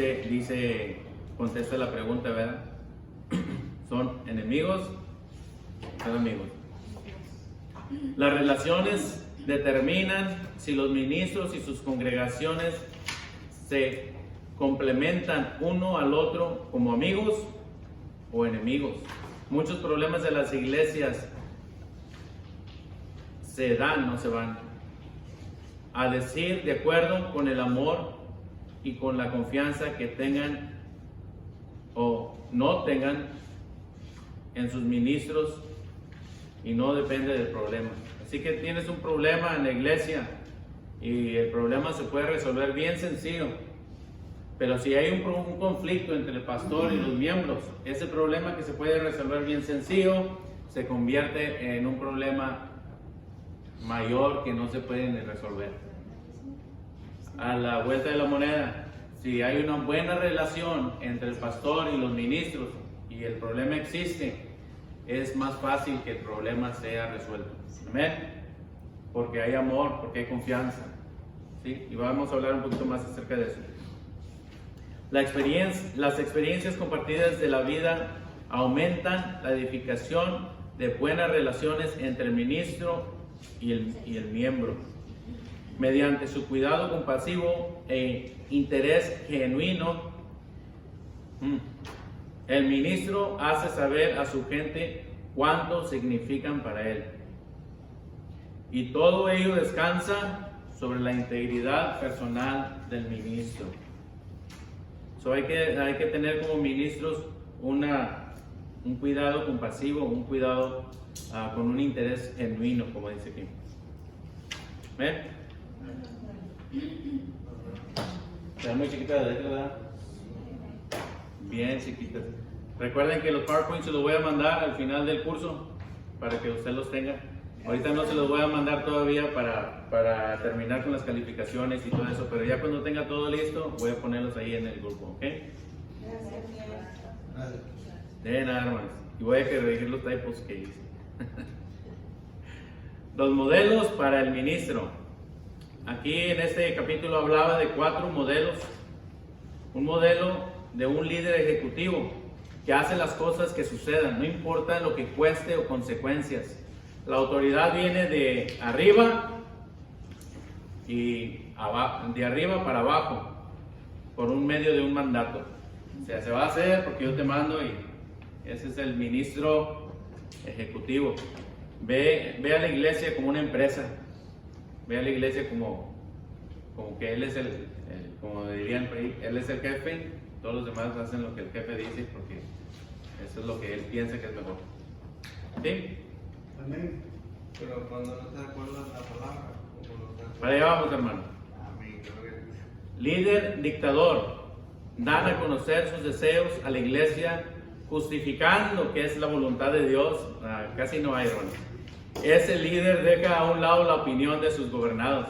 Dice, contesta la pregunta, ¿verdad? ¿Son enemigos o son amigos? Las relaciones determinan si los ministros y sus congregaciones se complementan uno al otro como amigos o enemigos. Muchos problemas de las iglesias se dan, no se van. A decir, de acuerdo con el amor y con la confianza que tengan o no tengan en sus ministros, y no depende del problema. Así que tienes un problema en la iglesia y el problema se puede resolver bien sencillo, pero si hay un conflicto entre el pastor y los miembros, ese problema que se puede resolver bien sencillo se convierte en un problema mayor que no se puede ni resolver. A la vuelta de la moneda, si hay una buena relación entre el pastor y los ministros y el problema existe, es más fácil que el problema sea resuelto. Amén. Porque hay amor, porque hay confianza. ¿Sí? Y vamos a hablar un poquito más acerca de eso. Las experiencias compartidas de la vida aumentan la edificación de buenas relaciones entre el ministro y el miembro. Mediante su cuidado compasivo e interés genuino, el ministro hace saber a su gente cuánto significan para él. Y todo ello descansa sobre la integridad personal del ministro. Hay que tener como ministros un cuidado compasivo, un cuidado con un interés genuino, como dice aquí. ¿Ven? Está muy chiquita la letra, ¿verdad? Bien chiquitas. Recuerden que los PowerPoints se los voy a mandar al final del curso para que usted los tenga. Ahorita no se los voy a mandar todavía para terminar con las calificaciones y todo eso, pero ya cuando tenga todo listo voy a ponerlos ahí en el grupo, ¿ok? De nada, hermanos. Y voy a corregir los typos que hice. Los modelos para el ministro. Aquí en este capítulo hablaba de 4 modelos. Un modelo de un líder ejecutivo que hace las cosas que sucedan, no importa lo que cueste o consecuencias. La autoridad viene de arriba y de arriba para abajo, por un medio de un mandato. O sea, se va a hacer porque yo te mando, y ese es el ministro ejecutivo. Ve a la iglesia como una empresa. Ve a la iglesia como que él es como dirían por ahí, él es el jefe, todos los demás hacen lo que el jefe dice porque eso es lo que él piensa que es mejor. ¿Sí? Amén. Pero cuando no se acuerdan la palabra, como no se Para allá vamos, hermano. Amén. Líder dictador, dan a conocer sus deseos a la iglesia, justificando que es la voluntad de Dios. Casi no hay, hermano. Ese líder deja a un lado la opinión de sus gobernados.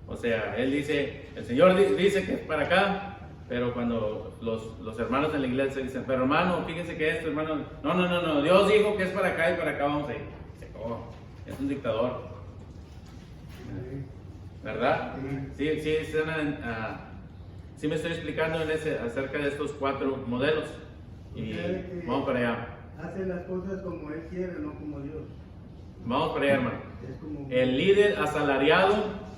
O sea, él dice, el Señor dice que es para acá, pero cuando los hermanos en la iglesia dicen, pero hermano, fíjense que esto, hermano, no, Dios dijo que es para acá y para acá vamos a ir. Se acabó. Es un dictador. ¿Verdad? Sí, sí me estoy explicando acerca de estos 4 modelos. Y vamos para allá. Hace las cosas como Él quiere, no como Dios. Vamos para allá, hermano. Es como... El líder asalariado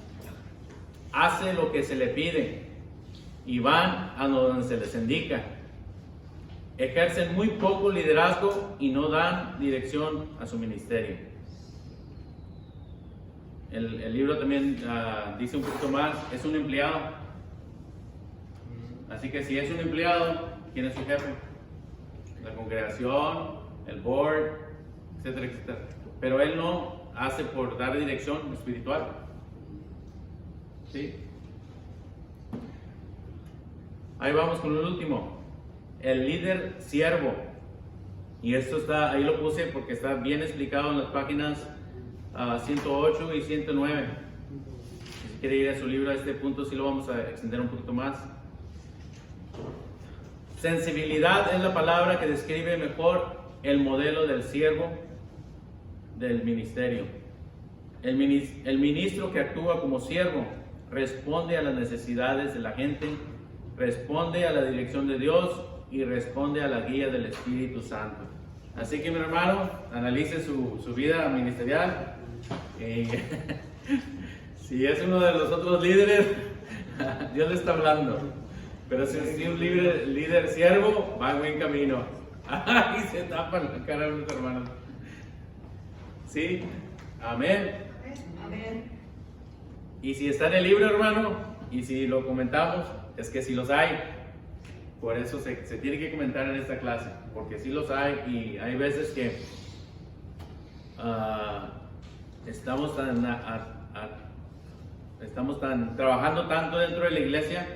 hace lo que se le pide y van a donde se les indica. Ejercen muy poco liderazgo y no dan dirección a su ministerio. El libro también dice un poquito más, es un empleado. Así que si es un empleado, ¿quién es su jefe? La congregación, el board, etcétera, etcétera. Pero él no hace por dar dirección espiritual. ¿Sí? Ahí vamos con el último. El líder siervo. Y esto está, ahí lo puse porque está bien explicado en las páginas 108 y 109. Si quiere ir a su libro a este punto, sí lo vamos a extender un poquito más. Sensibilidad es la palabra que describe mejor el modelo del siervo del ministerio. El ministro que actúa como siervo responde a las necesidades de la gente responde a la dirección de Dios y responde a la guía del Espíritu Santo. Así que mi hermano, analice su vida ministerial. Si es uno de los otros líderes, Dios le está hablando. Pero si es un líder siervo, va en buen camino. Y se tapan la cara de los hermanos. ¿Sí? Amén. Amén. Y si está en el libro, hermano, y si lo comentamos, es que sí los hay. Por eso se tiene que comentar en esta clase, porque sí los hay. Y hay veces que estamos trabajando tanto dentro de la iglesia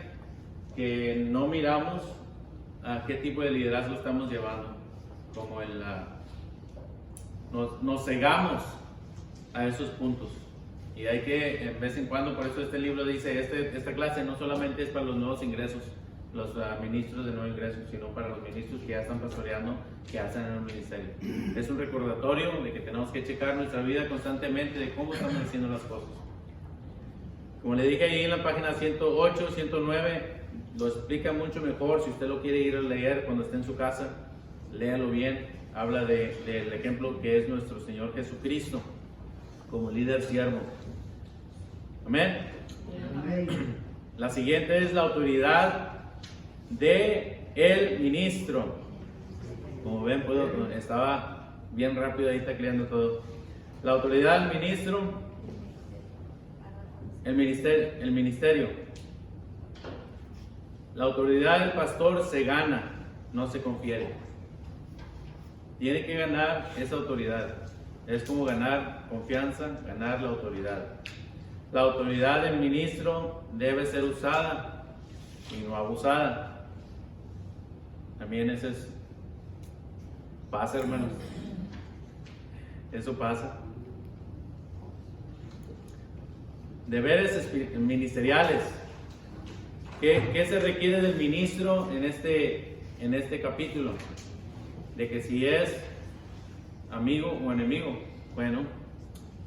que no miramos a qué tipo de liderazgo estamos llevando, como nos cegamos a esos puntos, y hay que en vez en cuando, por eso este libro dice, esta clase no solamente es para los nuevos ingresos, los ministros de nuevo ingreso, sino para los ministros que ya están pastoreando, que hacen en el ministerio. Es un recordatorio de que tenemos que checar nuestra vida constantemente de cómo estamos haciendo las cosas. Como le dije ahí en la página 108, 109, lo explica mucho mejor. Si usted lo quiere ir a leer cuando esté en su casa, léalo bien. Habla del ejemplo que es nuestro Señor Jesucristo como líder siervo. Amén. La siguiente es la autoridad de el ministro. Como ven, estaba bien rápido ahí tacleando todo. La autoridad del ministro, el ministerio. La autoridad del pastor se gana, no se confiere. Tiene que ganar esa autoridad. Es como ganar confianza, ganar la autoridad. La autoridad del ministro debe ser usada y no abusada. También eso pasa, hermanos. Eso pasa. Deberes ministeriales. ¿Qué se requiere del ministro en este capítulo? De que si es amigo o enemigo. Bueno,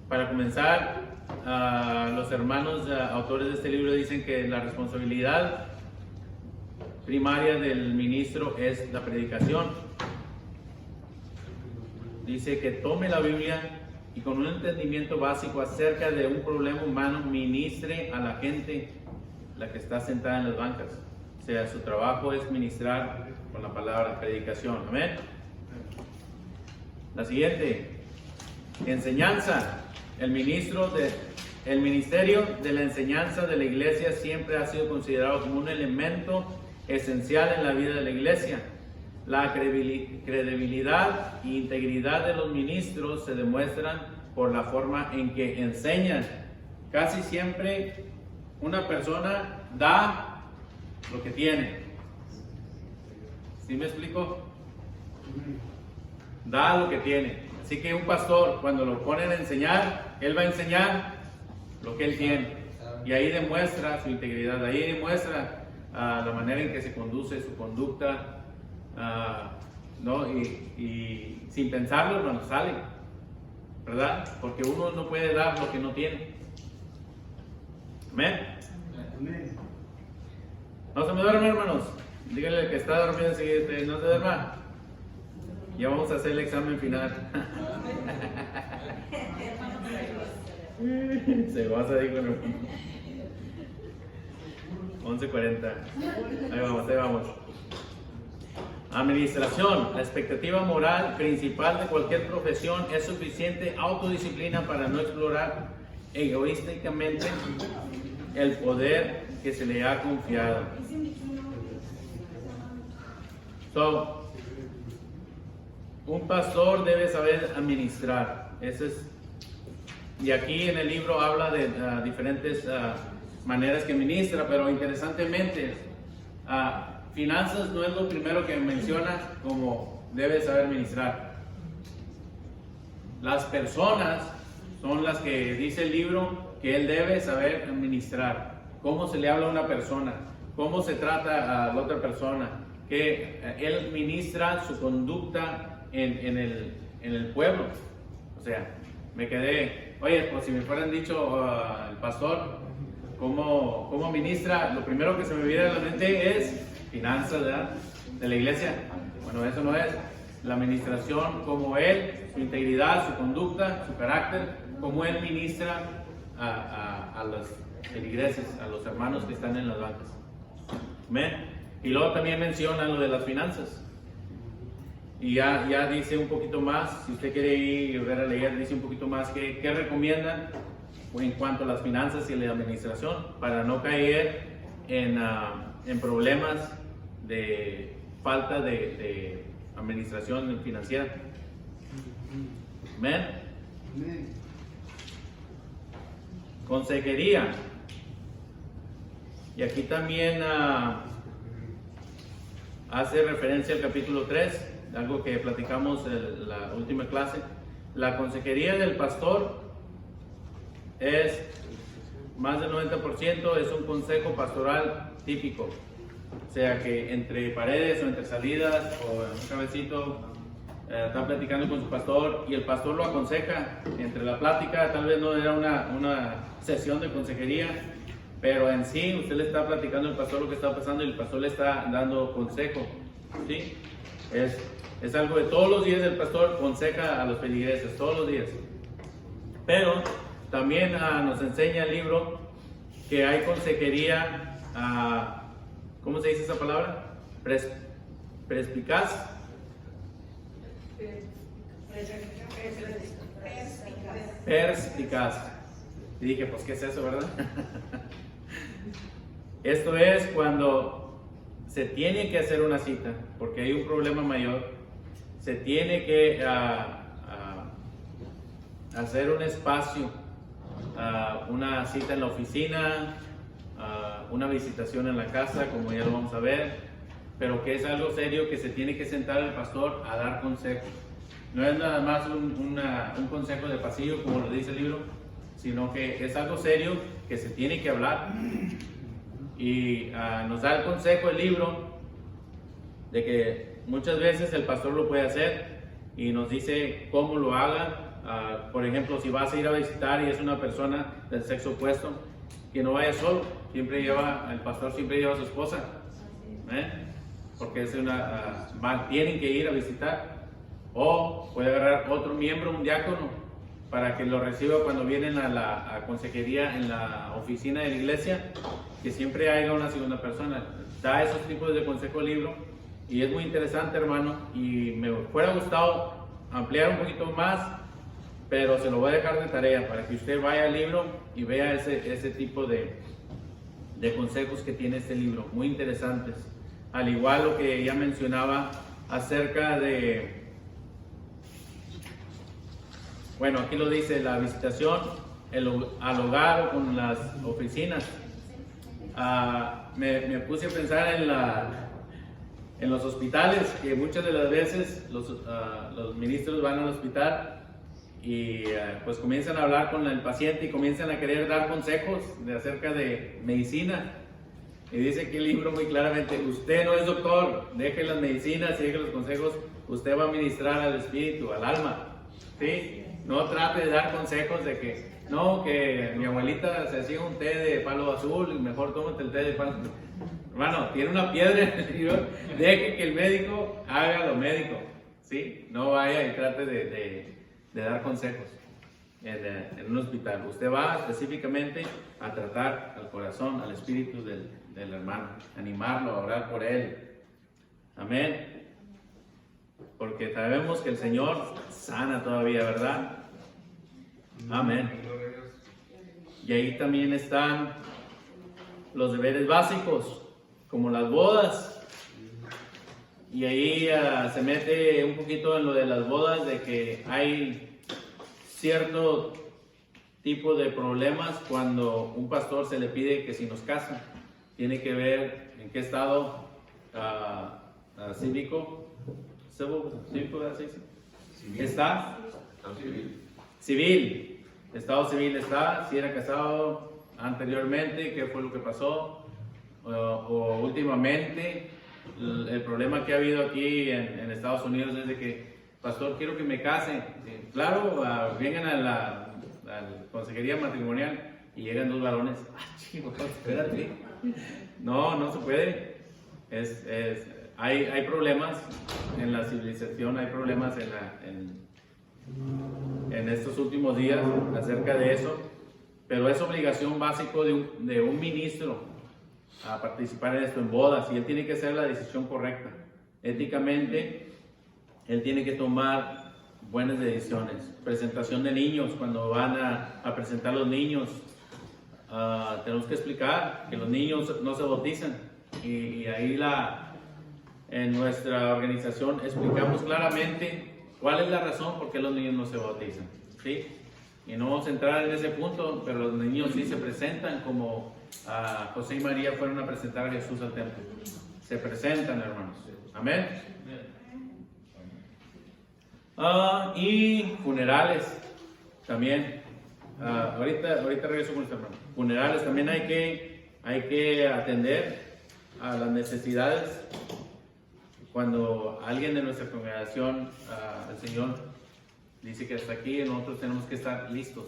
para comenzar, los hermanos autores de este libro dicen que la responsabilidad primaria del ministro es la predicación. Dice que tome la Biblia y con un entendimiento básico acerca de un problema humano ministre a la gente, la que está sentada en las bancas. O sea, su trabajo es ministrar con la palabra, predicación. Amén. La siguiente, enseñanza. El ministerio de la enseñanza de la iglesia siempre ha sido considerado como un elemento esencial en la vida de la iglesia. La credibilidad e integridad de los ministros se demuestran por la forma en que enseñan. Casi siempre una persona da lo que tiene. ¿Sí me explico? Da lo que tiene. Así que un pastor, cuando lo ponen a enseñar, él va a enseñar lo que él tiene. Y ahí demuestra su integridad, ahí demuestra la manera en que se conduce, su conducta, ¿no? Y sin pensarlo, hermanos, sale, ¿verdad? Porque uno no puede dar lo que no tiene. Amén. No se me duerman, hermanos. Díganle que está dormido enseguida, no se duerma. Ya vamos a hacer el examen final. Se goza, digo, 11:40. Ahí vamos. Administración. La expectativa moral principal de cualquier profesión es suficiente autodisciplina para no explorar egoísticamente el poder que se le ha confiado. Un pastor debe saber administrar. Y aquí en el libro habla de diferentes maneras que ministra, pero interesantemente, finanzas no es lo primero que menciona como debe saber ministrar. Las personas son las que dice el libro que él debe saber administrar. Cómo se le habla a una persona, cómo se trata a la otra persona, que él ministra su conducta en el pueblo. O sea, me quedé, oye, pues si me fueran dicho el pastor, cómo ministra, lo primero que se me viene a la mente es finanzas, ¿verdad? De la iglesia. Bueno, eso no es. La administración, como él, su integridad, su conducta, su carácter, como él ministra a las iglesias, a los hermanos que están en las bancas. ¿Amén? Y luego también menciona lo de las finanzas. Y ya dice un poquito más, si usted quiere ir y volver a leer, dice un poquito más qué recomiendan en cuanto a las finanzas y la administración, para no caer en problemas de falta de administración financiera. Amén. Amén. Consejería. Y aquí también hace referencia al capítulo 3, algo que platicamos en la última clase. La consejería del pastor es más del 90%, es un consejo pastoral típico. O sea que entre paredes o entre salidas o en un cabecito están platicando con su pastor y el pastor lo aconseja. Entre la plática, tal vez no era una sesión de consejería, pero en sí usted le está platicando al pastor lo que está pasando y el pastor le está dando consejo. ¿Sí? Es algo de todos los días. El pastor aconseja a los feligreses todos los días. Pero también nos enseña el libro que hay consejería, ¿cómo se dice esa palabra? Perspicaz. Perspicaz. Y dije, pues, ¿qué es eso, verdad? Esto es cuando se tiene que hacer una cita, porque hay un problema mayor. Se tiene que hacer un espacio, una cita en la oficina, una visitación en la casa, como ya lo vamos a ver, pero que es algo serio, que se tiene que sentar el pastor a dar consejos. No es nada más un consejo de pasillo, como lo dice el libro, sino que es algo serio que se tiene que hablar. Y nos da el consejo el libro de que muchas veces el pastor lo puede hacer y nos dice cómo lo haga. Por ejemplo, si vas a ir a visitar y es una persona del sexo opuesto, que no vaya solo, el pastor siempre lleva a su esposa, porque es tienen que ir a visitar. O puede agarrar otro miembro, un diácono, para que lo reciba cuando vienen a la consejería en la oficina de la iglesia, que siempre haya una segunda persona. Da esos tipos de consejo libro y es muy interesante, hermano, y me fuera gustado ampliar un poquito más, pero se lo voy a dejar de tarea para que usted vaya al libro y vea ese tipo de consejos que tiene este libro, muy interesantes. Al igual lo que ya mencionaba acerca de, bueno, aquí lo dice, la visitación al hogar o con las oficinas. Me puse a pensar en los hospitales, que muchas de las veces los ministros van al hospital y pues comienzan a hablar con el paciente y comienzan a querer dar consejos acerca de medicina. Y dice aquí el libro muy claramente, usted no es doctor, deje las medicinas y deje los consejos, usted va a ministrar al espíritu, al alma. ¿Sí? No trate de dar consejos de que, no, que mi abuelita se hacía un té de palo azul y mejor tómate el té de palo azul. Hermano, tiene una piedra en el libro, deje que el médico haga lo médico. ¿Sí? No vaya y trate de dar consejos en un hospital. Usted va específicamente a tratar al corazón, al espíritu del hermano, animarlo, a orar por él. Amén. Porque sabemos que el Señor sana todavía, ¿verdad? Amén. Y ahí también están los deberes básicos, como las bodas. Y ahí se mete un poquito en lo de las bodas, de que hay cierto tipo de problemas cuando un pastor se le pide que si nos casa, tiene que ver en qué estado cívico está. Civil, estado civil está, si era casado anteriormente, qué fue lo que pasó, o últimamente. El problema que ha habido aquí en Estados Unidos es de que, pastor, quiero que me case. Claro, vengan a la consejería matrimonial, y llegan dos varones, chico, espérate. No se puede. Hay problemas en la civilización, hay problemas en estos últimos días acerca de eso, pero es obligación básica de un ministro a participar en esto, en bodas, y él tiene que hacer la decisión correcta. Éticamente, él tiene que tomar buenas decisiones. Presentación de niños, cuando van a presentar los niños, tenemos que explicar que los niños no se bautizan, y ahí en nuestra organización explicamos claramente cuál es la razón por qué los niños no se bautizan, ¿sí? Y no vamos a entrar en ese punto, pero los niños sí se presentan como José y María fueron a presentar a Jesús al templo. Se presentan, hermanos. Amén. Y funerales también. Ahorita regreso con usted, hermano. Funerales también hay que atender a las necesidades. Cuando alguien de nuestra congregación, el Señor dice que hasta aquí, nosotros tenemos que estar listos,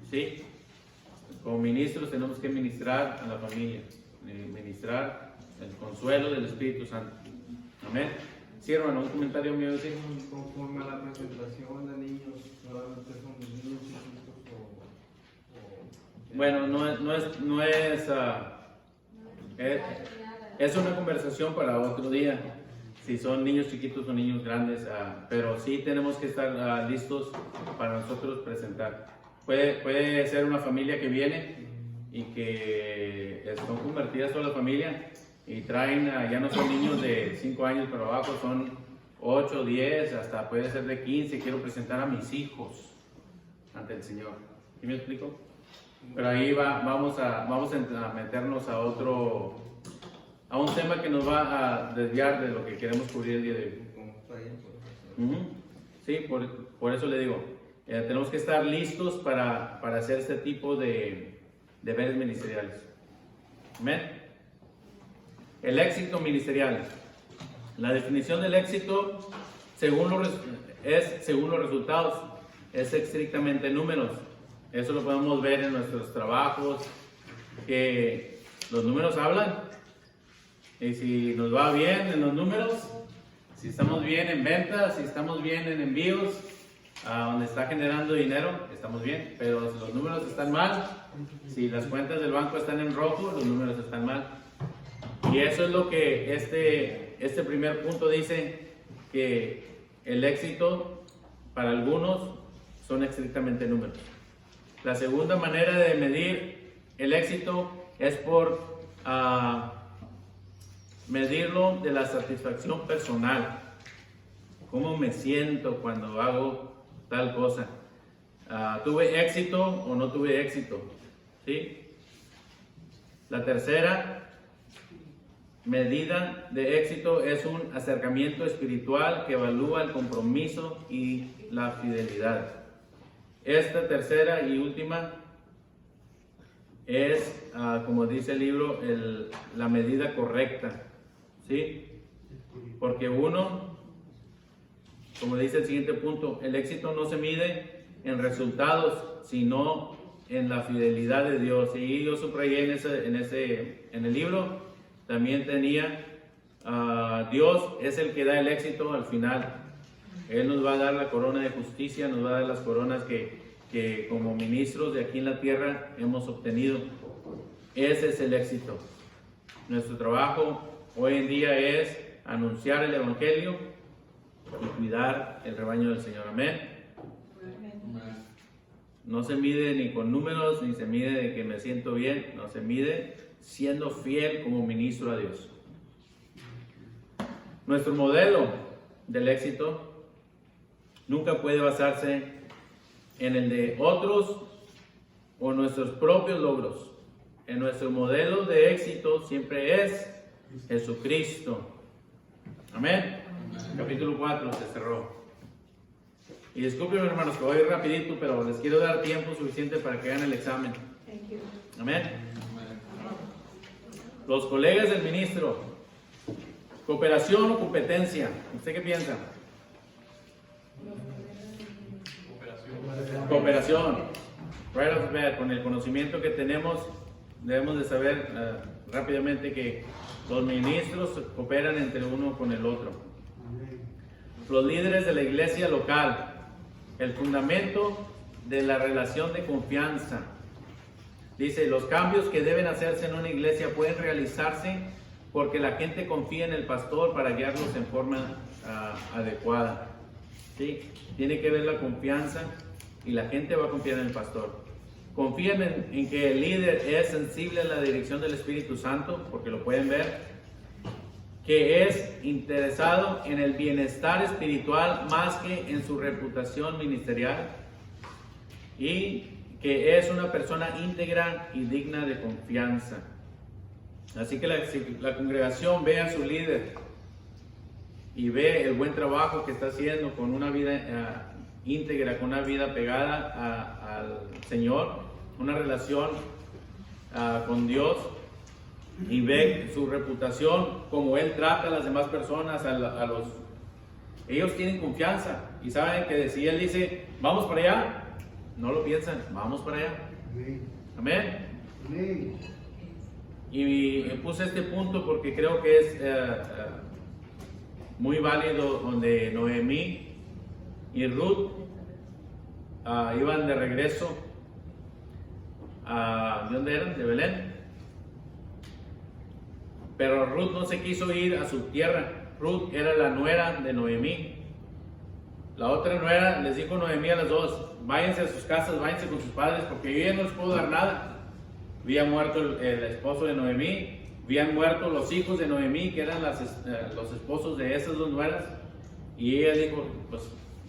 ¿sí? Como ministros tenemos que ministrar a la familia, ministrar el consuelo del Espíritu Santo. Amén. Sí, hermano, un comentario mío decir. Conforme a la presentación de niños, solamente son niños chiquitos o Bueno, es una conversación para otro día, si son niños chiquitos o niños grandes, pero sí tenemos que estar listos para nosotros presentar. Puede ser una familia que viene y que son convertidas toda la familia y traen, ya no son niños de 5 años para abajo, son 8, 10, hasta puede ser de 15, quiero presentar a mis hijos ante el Señor. ¿Sí me explico? Pero ahí vamos a meternos a un tema que nos va a desviar de lo que queremos cubrir el día de hoy. Sí, por eso le digo, tenemos que estar listos para hacer este tipo de deberes ministeriales. Amén. El éxito ministerial. La definición del éxito, según los resultados, es estrictamente números. Eso lo podemos ver en nuestros trabajos, que los números hablan. Y si nos va bien en los números, si estamos bien en ventas, si estamos bien en envíos, donde está generando dinero, estamos bien. Pero si los números están mal, si las cuentas del banco están en rojo, los números están mal. Y eso es lo que este primer punto dice, que el éxito para algunos son estrictamente números. La segunda manera de medir el éxito es por medirlo de la satisfacción personal. ¿Cómo me siento cuando hago tal cosa? ¿Tuve éxito o no tuve éxito? ¿Sí? La tercera medida de éxito es un acercamiento espiritual que evalúa el compromiso y la fidelidad. Esta tercera y última es, como dice el libro, la medida correcta, ¿sí? Porque uno, como dice el siguiente punto, el éxito no se mide en resultados, sino en la fidelidad de Dios. Y yo subrayé en el libro, también tenía, Dios es el que da el éxito al final. Él nos va a dar la corona de justicia, nos va a dar las coronas que como ministros de aquí en la tierra hemos obtenido. Ese es el éxito. Nuestro trabajo hoy en día es anunciar el Evangelio y cuidar el rebaño del Señor. Amén. No se mide ni con números, ni se mide de que me siento bien, no se mide siendo fiel como ministro a Dios. Nuestro modelo del éxito nunca puede basarse en el de otros o nuestros propios logros. En nuestro modelo de éxito siempre es Jesucristo. Amén. Capítulo 4 se cerró. Y disculpen, hermanos, que voy rapidito, pero les quiero dar tiempo suficiente para que hagan el examen. Amén. Los colegas del ministro. ¿Cooperación o competencia? ¿Usted qué piensa? Cooperación. right off the bat, con el conocimiento que tenemos, debemos de saber rápidamente que los ministros cooperan entre uno con el otro. Amén. Los líderes de la iglesia local, el fundamento de la relación de confianza. Dice, los cambios que deben hacerse en una iglesia pueden realizarse porque la gente confía en el pastor para guiarlos en forma adecuada. ¿Sí? Tiene que ver la confianza y la gente va a confiar en el pastor. Confían en que el líder es sensible a la dirección del Espíritu Santo, porque lo pueden ver, que es interesado en el bienestar espiritual más que en su reputación ministerial, y que es una persona íntegra y digna de confianza. Así que la congregación ve a su líder y ve el buen trabajo que está haciendo con una vida íntegra, con una vida pegada al Señor, una relación con Dios, y ve su reputación, como Él trata a las demás personas, ellos tienen confianza y saben que si Él dice, vamos para allá, no lo piensan, vamos para allá. Amén. Amén. Amén. Y puse este punto porque creo que es muy válido, donde Noemí y Ruth iban de regreso ¿de dónde eran? De Belén. Pero Ruth no se quiso ir a su tierra. Ruth era la nuera de Noemí. La otra nuera les dijo Noemí a las dos, váyanse a sus casas, váyanse con sus padres, porque yo ya no les puedo dar nada. Había muerto el esposo de Noemí, habían muerto los hijos de Noemí, que eran los esposos de esas dos nueras, y ella dijo, pues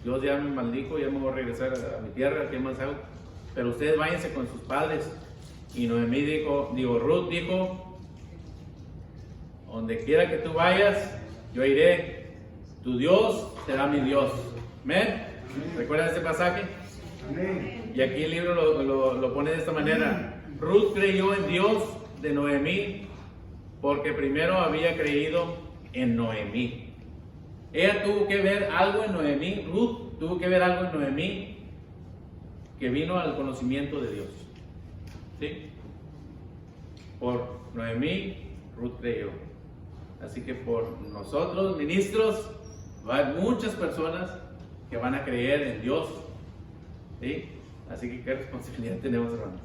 Dios ya me maldijo, ya me voy a regresar a mi tierra, ¿qué más hago? Pero ustedes váyanse con sus padres. Y Noemí Ruth dijo, donde quiera que tú vayas, yo iré, tu Dios será mi Dios. ¿Amén? ¿Recuerdan este pasaje? Amén. Y aquí el libro lo pone de esta manera. Ruth creyó en Dios de Noemí porque primero había creído en Noemí. Ella tuvo que ver algo en Noemí, Ruth tuvo que ver algo en Noemí que vino al conocimiento de Dios. ¿Sí? Por Noemí, Ruth creyó. Así que por nosotros, ministros, va a haber muchas personas que van a creer en Dios. ¿Sí? Así que qué responsabilidad tenemos, hermanos.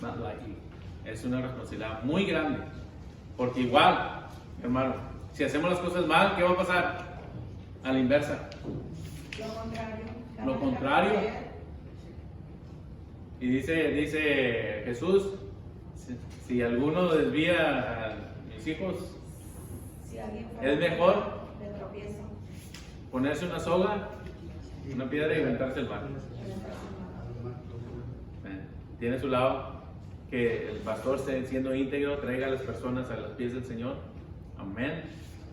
Not like you. Es una responsabilidad muy grande. Porque igual, hermano, si hacemos las cosas mal, ¿qué va a pasar? A la inversa. Lo contrario. Y dice Jesús, si alguno desvía a mis hijos, es mejor ponerse una soga, una piedra y aventarse el mar. Tiene su lado que el pastor, siendo íntegro, traiga a las personas a los pies del Señor. Amén.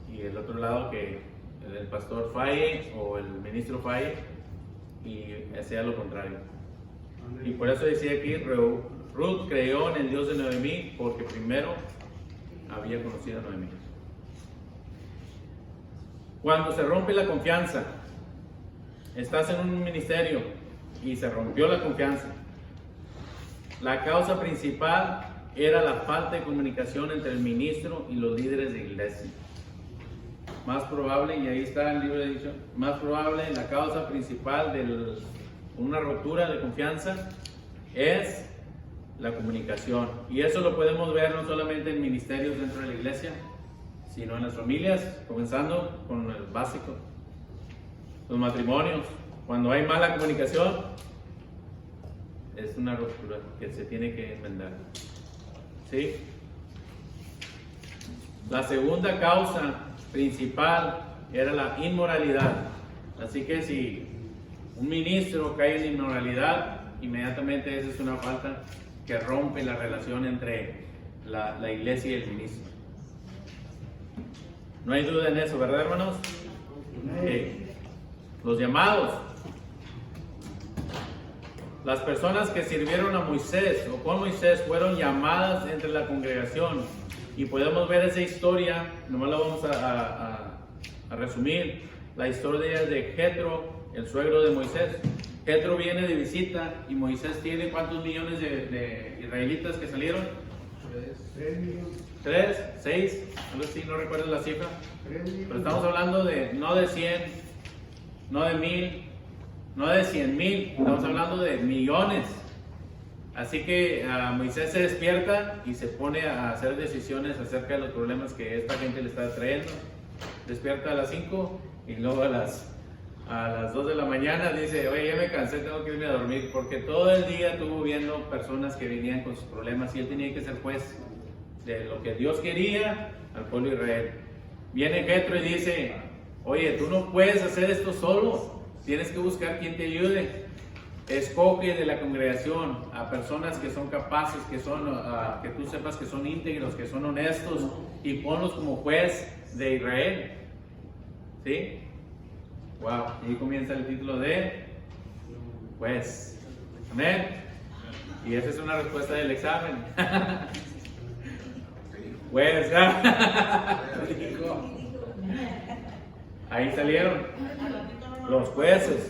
Y el otro lado, que el pastor falle o el ministro falle y sea lo contrario. Y por eso decía aquí, Ruth creyó en el Dios de Noemí porque primero había conocido a Noemí. Cuando se rompe la confianza, estás en un ministerio y se rompió la confianza. La causa principal era la falta de comunicación entre el ministro y los líderes de iglesia. Más probable, y ahí está el libro de dicho, más probable, la causa principal de una rotura de confianza es la comunicación. Y eso lo podemos ver no solamente en ministerios dentro de la iglesia, sino en las familias, comenzando con el básico, los matrimonios. Cuando hay mala comunicación, es una ruptura que se tiene que enmendar. ¿Sí? La segunda causa principal era la inmoralidad. Así que si un ministro cae en inmoralidad, inmediatamente esa es una falta que rompe la relación entre la iglesia y el ministro. No hay duda en eso, ¿verdad, hermanos? Los llamados. Las personas que sirvieron a Moisés o con Moisés fueron llamadas entre la congregación. Y podemos ver esa historia, nomás la vamos a resumir. La historia de Jetro, el suegro de Moisés. Jetro viene de visita y Moisés tiene ¿cuántos millones de israelitas que salieron? 3 millones. 3, 6, algo así, no recuerdo la cifra. 3 millones. Pero estamos hablando de no de 100, no de 1000, no de 100,000, estamos hablando de millones. Así que Moisés se despierta y se pone a hacer decisiones acerca de los problemas que esta gente le está trayendo. Despierta a las 5 y luego a las 2 de la mañana dice, oye, ya me cansé, tengo que irme a dormir, porque todo el día estuvo viendo personas que venían con sus problemas y él tenía que ser juez de lo que Dios quería al pueblo de Israel. Viene Jetro y dice, oye, tú no puedes hacer esto solo, tienes que buscar quien te ayude. Escoge de la congregación a personas que son capaces, que tú sepas que son íntegros, que son honestos, y ponlos como juez de Israel. ¿Sí? Wow, ahí comienza el título de juez. Amén. Y esa es una respuesta del examen. Juez. Ahí salieron los jueces.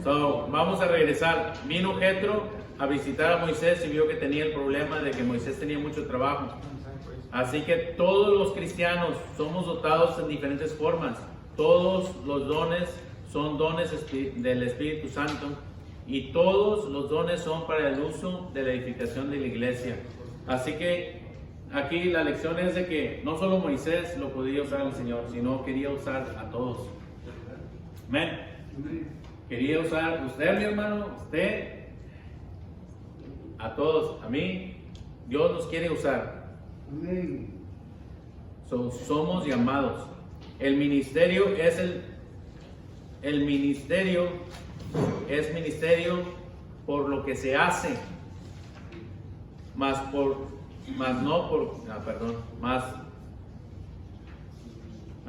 So, vamos a regresar. Vino Jetro a visitar a Moisés y vio que tenía el problema de que Moisés tenía mucho trabajo. Así que todos los cristianos somos dotados en diferentes formas. Todos los dones son dones del Espíritu Santo y todos los dones son para el uso de la edificación de la iglesia. Así que aquí la lección es de que no solo Moisés lo podía usar al Señor, sino quería usar a todos. Amén. Quería usar usted, mi hermano, usted, a todos, a mí. Dios nos quiere usar. Amén. Somos llamados. El ministerio es el ministerio es ministerio por lo que se hace, más a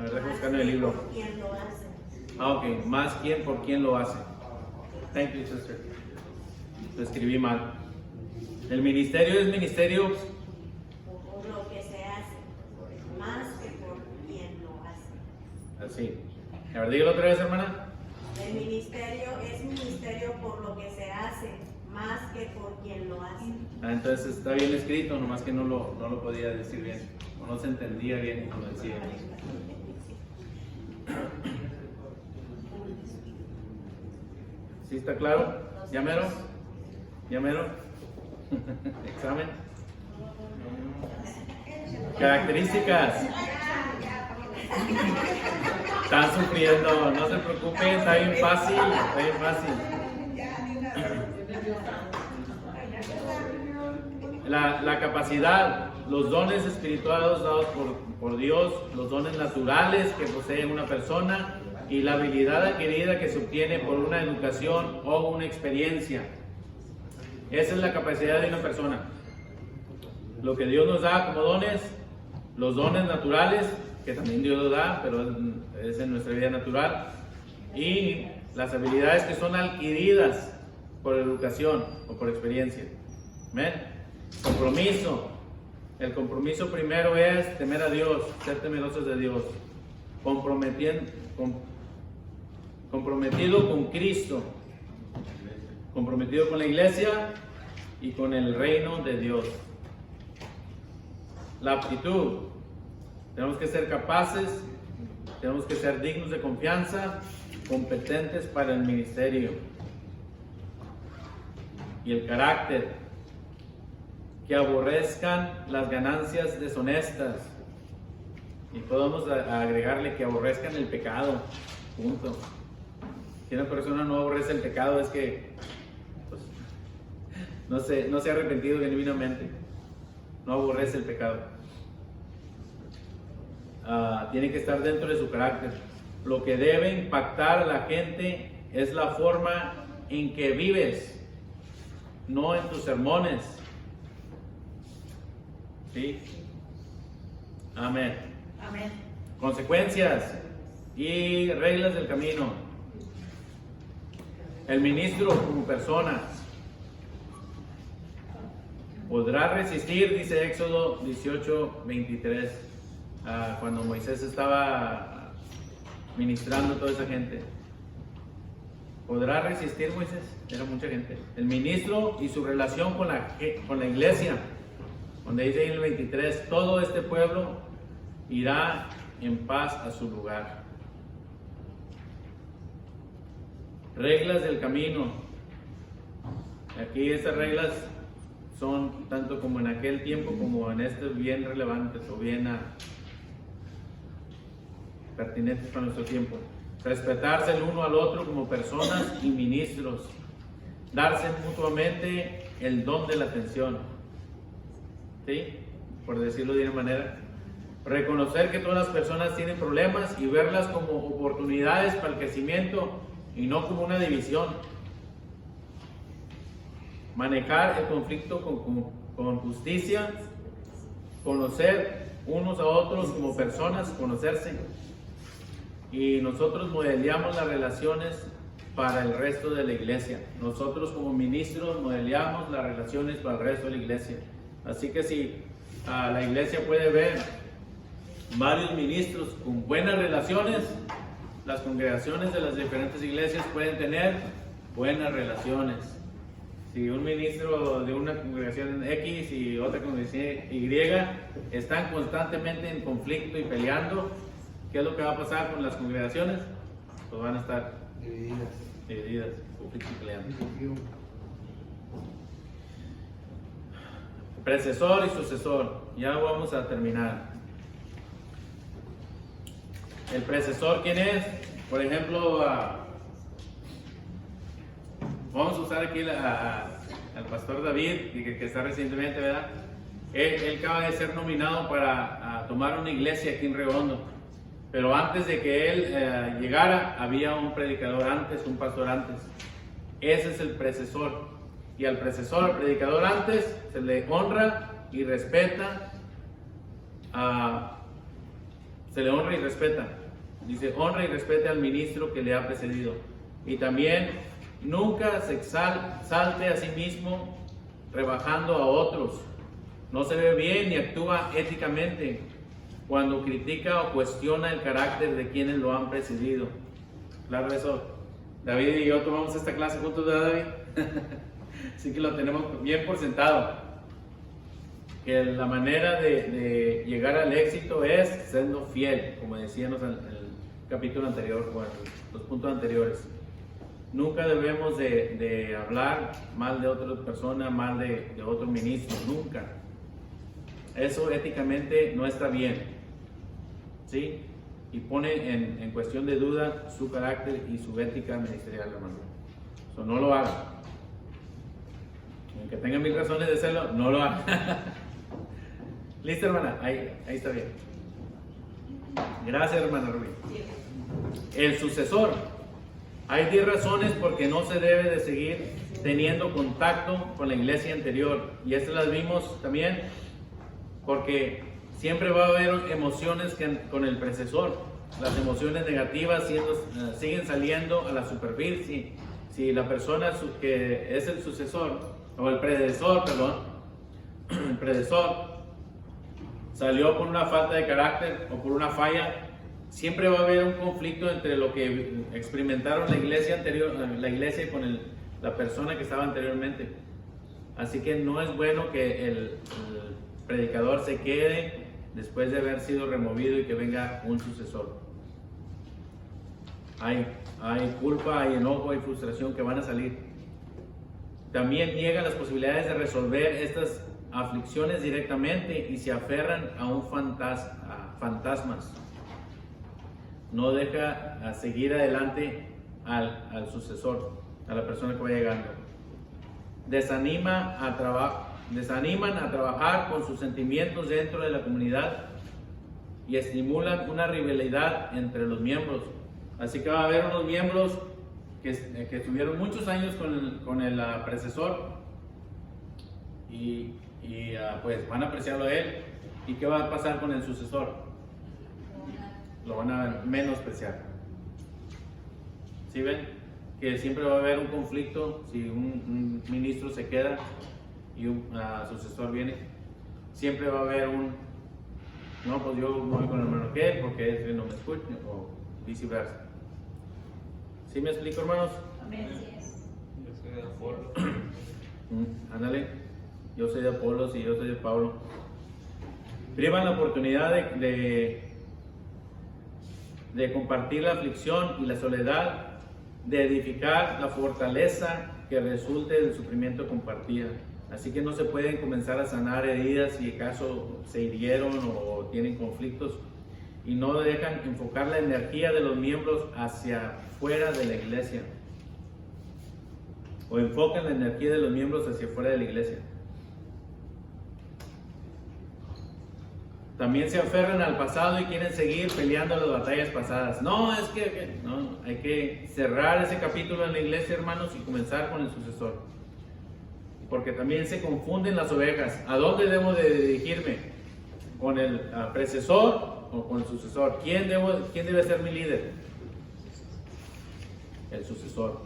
ver, déjame buscar en el libro. ¿Quién lo hace? Ok, más quién por quién lo hace. Thank you, sister. Lo escribí mal. El ministerio es ministerio Por lo que se hace, más que por quien lo hace. así. A ver, dígalo otra vez, hermana. El ministerio es ministerio por lo que se hace, más que por quien lo hace. Entonces está bien escrito, nomás que no lo podía decir bien. O no se entendía bien y no lo decía bien. ¿Sí está claro? ¿Ya mero? ¿Ya mero? ¿Examen? Características. Están sufriendo, no se preocupen, está bien fácil, está bien fácil. La capacidad, los dones espirituales dados por Dios, los dones naturales que posee una persona y la habilidad adquirida que se obtiene por una educación o una experiencia. Esa es la capacidad de una persona. Lo que Dios nos da como dones, los dones naturales, que también Dios lo da, pero es en nuestra vida natural, y las habilidades que son adquiridas por educación o por experiencia. ¿Ven? Compromiso. El compromiso primero es temer a Dios, ser temerosos de Dios. Comprometido con Cristo, comprometido con la iglesia y con el reino de Dios. La aptitud. Tenemos que ser capaces, tenemos que ser dignos de confianza, competentes para el ministerio. Y el carácter, que aborrezcan las ganancias deshonestas. Y podemos agregarle que aborrezcan el pecado. Punto. Si una persona no aborrece el pecado es que pues, no se ha arrepentido genuinamente. No aborrece el pecado. Tiene que estar dentro de su carácter. Lo que debe impactar a la gente es la forma en que vives, no en tus sermones. ¿Sí? Amén. Amén. Consecuencias y reglas del camino. El ministro como persona podrá resistir, dice Éxodo 18:23, cuando Moisés estaba ministrando a toda esa gente. ¿Podrá resistir Moisés? Era mucha gente. El ministro y su relación con la iglesia, donde dice en el 23, todo este pueblo irá en paz a su lugar. Reglas del camino. Aquí esas reglas son tanto como en aquel tiempo como en este bien relevantes o bien pertinentes para nuestro tiempo. Respetarse el uno al otro como personas y ministros. Darse mutuamente el don de la atención. ¿Sí? Por decirlo de una manera. Reconocer que todas las personas tienen problemas y verlas como oportunidades para el crecimiento y no como una división. Manejar el conflicto con justicia. Conocer unos a otros como personas, conocerse. Y nosotros modelamos las relaciones para el resto de la iglesia. Nosotros como ministros modelamos las relaciones para el resto de la iglesia. Así que si la iglesia puede ver varios ministros con buenas relaciones, las congregaciones de las diferentes iglesias pueden tener buenas relaciones. Si un ministro de una congregación X y otra congregación Y están constantemente en conflicto y peleando, ¿qué es lo que va a pasar con las congregaciones? Pues van a estar divididas, conflicto y peleando. Predecesor y sucesor. Ya vamos a terminar. El predecesor, ¿quién es? Por ejemplo, vamos a usar aquí al pastor David, que está recientemente, ¿verdad? Él acaba de ser nominado para tomar una iglesia aquí en Río Hondo. Pero antes de que él llegara, había un predicador antes, un pastor antes. Ese es el predecesor. Y al predecesor, al predicador antes, se le honra y respeta. Se le honra y respeta. Dice, honra y respete al ministro que le ha precedido. Y también nunca se exalte a sí mismo rebajando a otros. No se ve bien ni actúa éticamente cuando critica o cuestiona el carácter de quienes lo han precedido. Claro, eso. David y yo tomamos esta clase juntos, ¿verdad, David? Así que lo tenemos bien por sentado. Que la manera de llegar al éxito es siendo fiel, como decíamos en el capítulo anterior, o en los puntos anteriores. Nunca debemos de hablar mal de otra persona, mal de otro ministro, nunca. Eso éticamente no está bien. ¿Sí? Y pone en cuestión de duda su carácter y su ética ministerial, hermano. So, no lo haga. Aunque tenga 1000 razones de hacerlo, no lo haga. Listo, hermana, ahí está bien. Gracias, hermana Rubí. El sucesor. Hay 10 razones por qué no se debe de seguir teniendo contacto con la iglesia anterior. Y estas las vimos también porque siempre va a haber emociones con el predecesor. Las emociones negativas siguen saliendo a la superficie. Si la persona que es el sucesor, o el predecesor, perdón, el predecesor salió por una falta de carácter o por una falla, siempre va a haber un conflicto entre lo que experimentaron la iglesia anterior, la iglesia con la persona que estaba anteriormente. Así que no es bueno que el predicador se quede después de haber sido removido y que venga un sucesor. Hay culpa, hay enojo, hay frustración que van a salir. También niega las posibilidades de resolver estas aflicciones directamente y se aferran a fantasmas. No deja seguir adelante al sucesor, a la persona que va llegando. Desaniman a trabajar con sus sentimientos dentro de la comunidad y estimulan una rivalidad entre los miembros. Así que va a haber unos miembros que estuvieron muchos años con el predecesor y pues van a apreciarlo a él. ¿Y qué va a pasar con el sucesor? Lo van a menospreciar. ¿Sí ven? Que siempre va a haber un conflicto si un ministro se queda y un sucesor viene. Siempre va a haber no, pues yo voy con el hermano que porque él no me escucha, o viceversa. ¿Sí me explico, hermanos? Amén. Yo soy de Apolo. Ándale, yo soy de Apolos y yo soy de Pablo. Privan la oportunidad de compartir la aflicción y la soledad, de edificar la fortaleza que resulte del sufrimiento compartido. Así que no se pueden comenzar a sanar heridas si acaso se hirieron o tienen conflictos, y no dejan enfocar la energía de los miembros hacia fuera de la iglesia, o enfocan la energía de los miembros hacia fuera de la iglesia. También se aferran al pasado y quieren seguir peleando las batallas pasadas. No, es que no, hay que cerrar ese capítulo en la iglesia, hermanos, y comenzar con el sucesor. Porque también se confunden las ovejas. ¿A dónde debo de dirigirme? ¿Con el predecesor o con el sucesor? ¿Quién debe ser mi líder? El sucesor.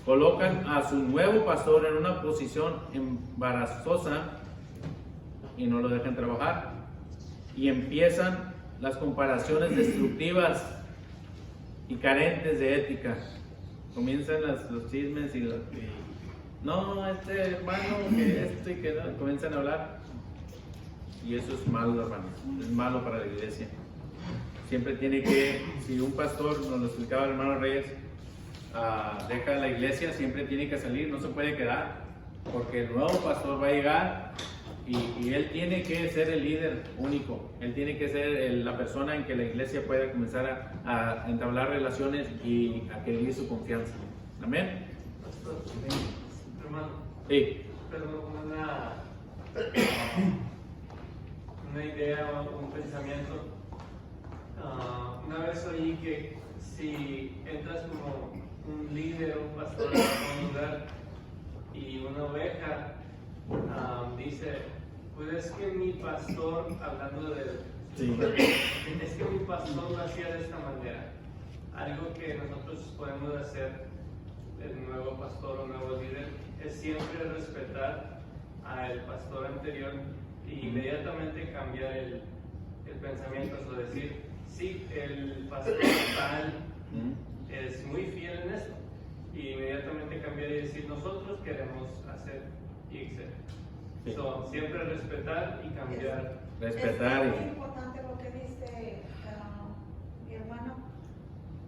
Colocan a su nuevo pastor en una posición embarazosa y no lo dejan trabajar. Y empiezan las comparaciones destructivas y carentes de ética. Comienzan los chismes y no, este hermano, que esto y que no, comienzan a hablar. Y eso es malo, hermanos. Es malo para la iglesia. Siempre tiene que, si un pastor, nos lo explicaba el hermano Reyes, deja la iglesia, siempre tiene que salir, no se puede quedar, porque el nuevo pastor va a llegar y él tiene que ser el líder único. Él tiene que ser la persona en que la iglesia pueda comenzar a entablar relaciones y a adquirir su confianza. Amén. Hermano, Sí. perdón, una idea o un pensamiento. Una vez oí que si entras como un líder o un pastor a un lugar y una oveja dice, pues es que mi pastor, hablando de Sí. es que mi pastor lo hacía de esta manera. Algo que nosotros podemos hacer, el nuevo pastor o nuevo líder, es siempre respetar al pastor anterior e inmediatamente cambiar el pensamiento, o decir, sí, el pastor tal es muy fiel en esto, y inmediatamente cambiar y decir, nosotros queremos hacer y etc. Sí. Siempre respetar y cambiar. Respetar Es muy importante lo que dice mi hermano,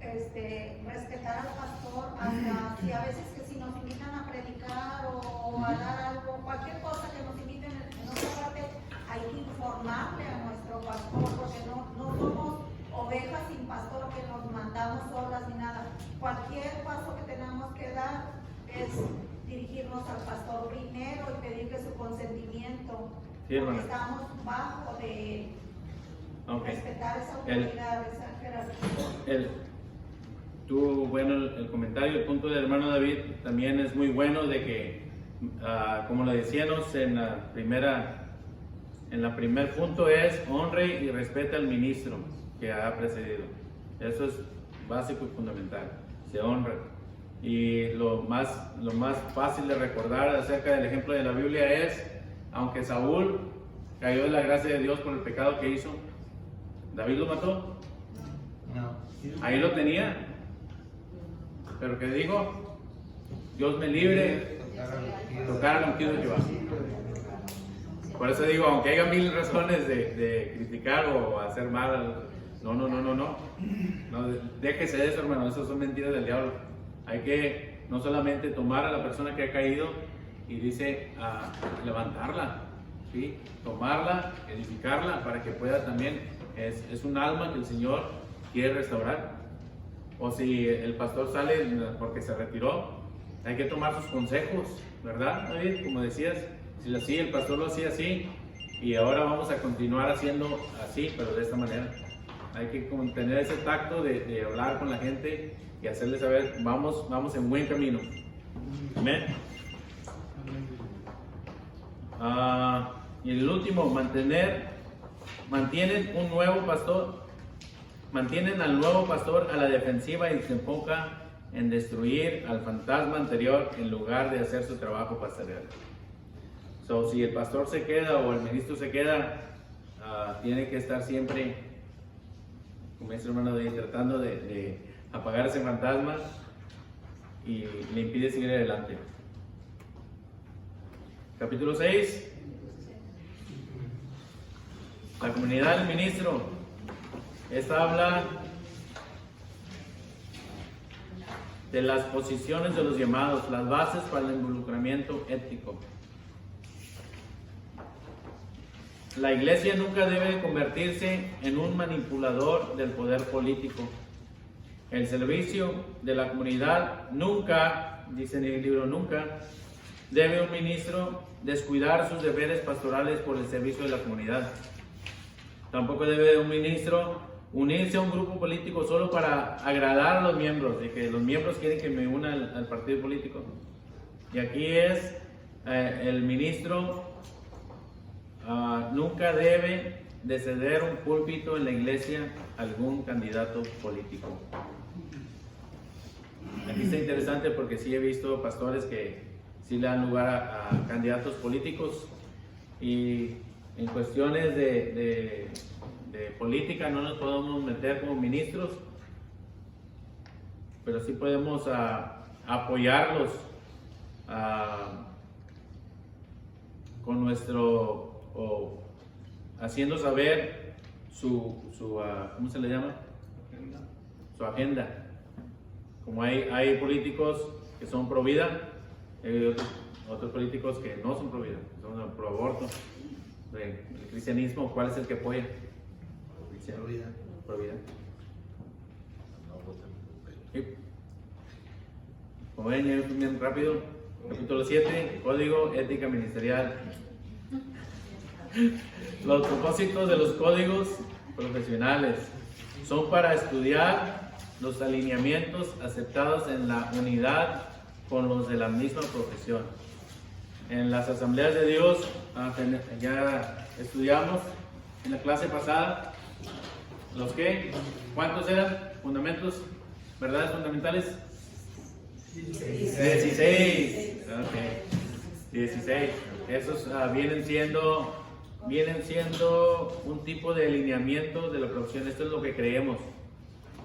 respetar al pastor, hasta si a veces que si nos invitan a predicar o a dar algo, cualquier cosa que nos inviten en otra parte, hay que informarle a nuestro pastor, porque no somos ovejas sin pastor que nos mandamos solas ni nada. Cualquier paso que tengamos que dar es dirigirnos al pastor primero y pedirle su consentimiento. Sí, hermana. Porque estamos bajo de Okay. respetar esa autoridad, esa jerarquía. Bueno, el comentario, el punto del hermano David también es muy bueno, de que, como lo decíamos en la primer punto, es honre y respete al ministro que ha precedido. Eso es básico y fundamental, se honra. Y lo más fácil de recordar acerca del ejemplo de la Biblia es, aunque Saúl cayó de la gracia de Dios por el pecado que hizo, ¿David lo mató? No. Ahí lo tenía. Pero que dijo, Dios me libre tocar al ungido de Jehová. Por eso digo, aunque haya mil razones de criticar o hacer mal, no, déjese de eso, hermano. Eso son mentiras del diablo. Hay que no solamente tomar a la persona que ha caído y dice levantarla, ¿sí? Tomarla, edificarla para que pueda también, es un alma que el Señor quiere restaurar. O si el pastor sale porque se retiró, hay que tomar sus consejos, ¿verdad, David? Como decías, si el pastor lo hacía así, y ahora vamos a continuar haciendo así, pero de esta manera. Hay que tener ese tacto de hablar con la gente y hacerles saber, vamos en buen camino. Amén. Y el último, mantienen al nuevo pastor a la defensiva y se enfoca en destruir al fantasma anterior en lugar de hacer su trabajo pastoral. Si el pastor se queda o el ministro se queda, tiene que estar siempre, como dice el hermano, tratando de apagar ese fantasma y le impide seguir adelante. Capítulo 6. La comunidad del ministro. Esta habla de las posiciones de los llamados, las bases para el involucramiento ético. La iglesia nunca debe convertirse en un manipulador del poder político. El servicio de la comunidad nunca, dice en el libro, nunca debe un ministro descuidar sus deberes pastorales por el servicio de la comunidad. Tampoco debe un ministro unirse a un grupo político solo para agradar a los miembros, de que los miembros quieren que me una al partido político. Y aquí es, el ministro nunca debe de ceder un púlpito en la iglesia a algún candidato político. Aquí está interesante porque sí he visto pastores que sí le dan lugar a candidatos políticos, y en cuestiones de política no nos podemos meter como ministros, pero sí podemos apoyarlos con nuestro, haciendo saber su ¿cómo se le llama? Su agenda. Como hay políticos que son pro vida, hay otros políticos que no son pro vida, son pro aborto. El cristianismo, ¿cuál es el que apoya? Pro vida. Sí. Como ven, ya bien rápido. Capítulo 7, Código Ética Ministerial. Los propósitos de los códigos profesionales son para estudiar los alineamientos aceptados en la unidad con los de la misma profesión. En las asambleas de Dios, ya estudiamos en la clase pasada, ¿los qué? ¿Cuántos eran? Fundamentos, ¿verdades fundamentales? 16. Okay. 16. Esos vienen siendo un tipo de alineamiento de la profesión. Esto es lo que creemos.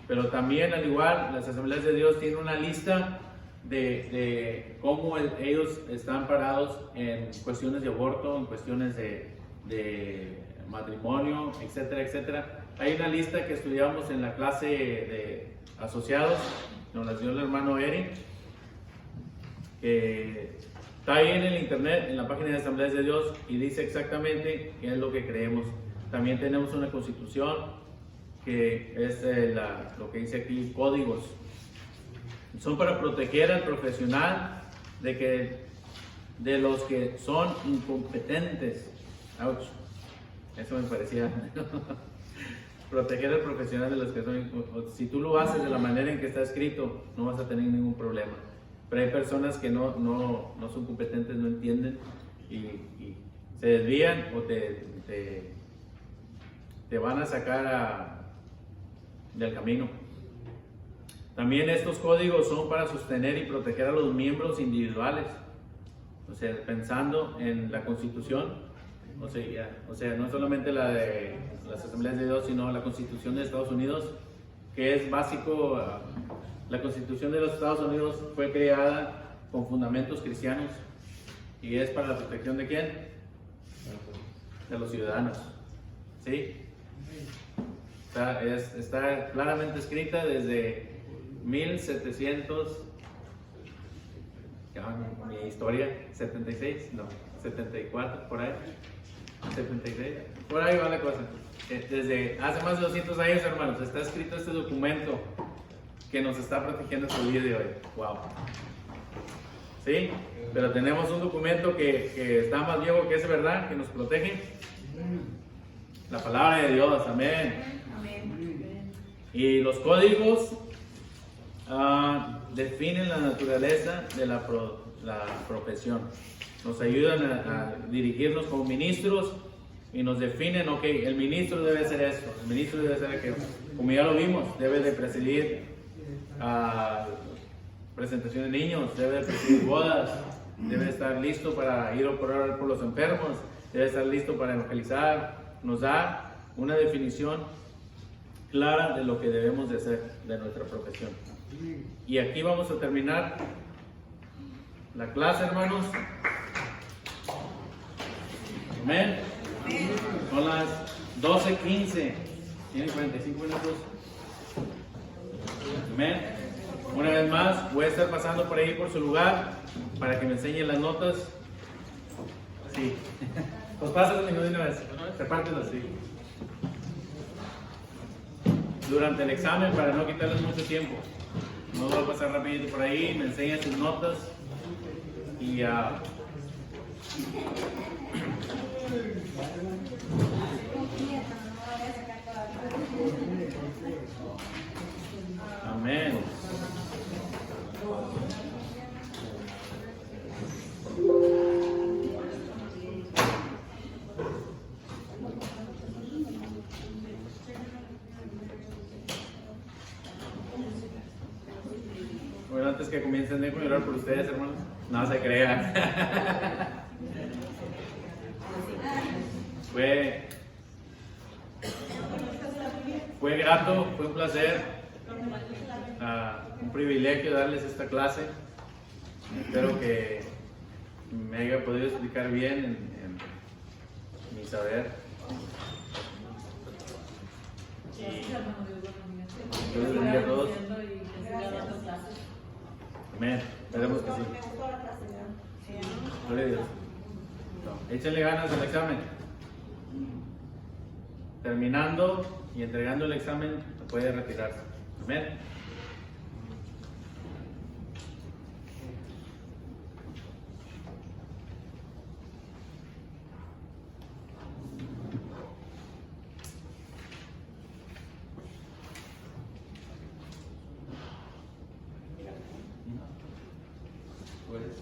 Pero también, al igual, las asambleas de Dios tienen una lista de cómo ellos están parados en cuestiones de aborto, en cuestiones de matrimonio, etcétera, etcétera. Hay una lista que estudiamos en la clase de asociados, nos la dio el hermano Eric, que está ahí en el internet, en la página de Asambleas de Dios, y dice exactamente qué es lo que creemos. También tenemos una constitución, que es lo que dice aquí, códigos. Son para proteger al profesional de los que son incompetentes. Ouch. Eso me parecía. Proteger al profesional de los que son incompetentes. Si tú lo haces de la manera en que está escrito, no vas a tener ningún problema. Pero hay personas que no son competentes, no entienden y se desvían o te van a sacar del camino. También estos códigos son para sostener y proteger a los miembros individuales, o sea, pensando en la Constitución, o sea, no solamente la de las Asambleas de Dios, sino la Constitución de Estados Unidos, que es básico. La Constitución de los Estados Unidos fue creada con fundamentos cristianos y es para la protección ¿de quién? De los ciudadanos. ¿Sí? Está claramente escrita desde 1700, mi historia, 76, no, 74, por ahí, 76, por ahí va la cosa. Desde hace más de 200 años, hermanos, está escrito este documento que nos está protegiendo hasta el día de hoy. Wow. ¿Sí? Pero tenemos un documento que está más viejo que ese, ¿verdad? Que nos protege. La palabra de Dios, amén. Y los códigos definen la naturaleza de la profesión. Nos ayudan a dirigirnos como ministros y nos definen, ok, el ministro debe hacer esto, el ministro debe hacer aquello. Como ya lo vimos, debe de presidir presentación de niños, debe de presidir bodas, debe estar listo para ir a orar por los enfermos, debe estar listo para evangelizar. Nos da una definición clara de lo que debemos de hacer de nuestra profesión. Y aquí vamos a terminar la clase, hermanos. Amén. Son las 12:15. Tienen 45 minutos. Amén. Una vez más, voy a estar pasando por ahí por su lugar para que me enseñen las notas. Sí. Pues pásalas de una vez. Repártelas, sí. Durante el examen, para no quitarles mucho tiempo. No voy a pasar rapidito por ahí, me enseñan sus notas. Y amén. Bueno, antes que comiencen, déjenme orar por ustedes, hermanos. No se crean. Fue grato, fue un placer, un privilegio darles esta clase. Espero que me haya podido explicar bien en mi saber. Dios les bendiga a todos. Amén. Esperemos que sí. Gloria a Dios. Échenle ganas al examen. Terminando y entregando el examen, puede retirarse. Amén. ¿Puedes?